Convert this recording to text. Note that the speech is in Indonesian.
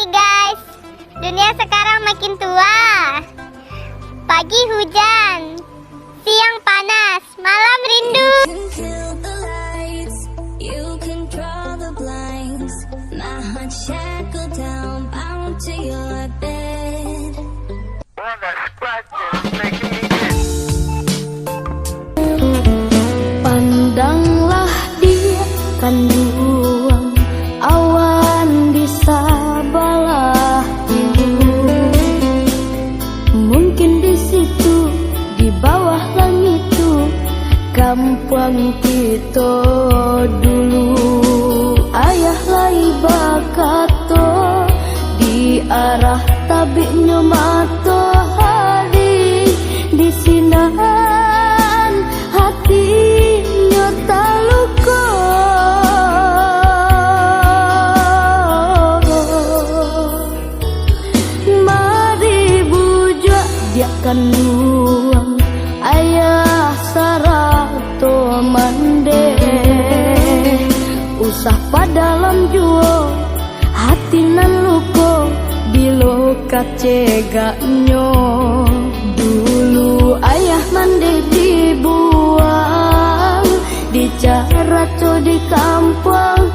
nih guys, dunia sekarang makin tua. Pagi hujan, siang panas, malam rindu. Pandanglah dia kan buang awan di sabalah mungkin di situ di bawah langit itu gampang kita dulu ayah lai bakato di arah tabiknya matahari di sinan hatinya taluko mari bujak dia kan luang ayah sarato mande usah padalam juo hati nan luko bilo kaceganyo dulu ayah mande dibuang di cara di kampung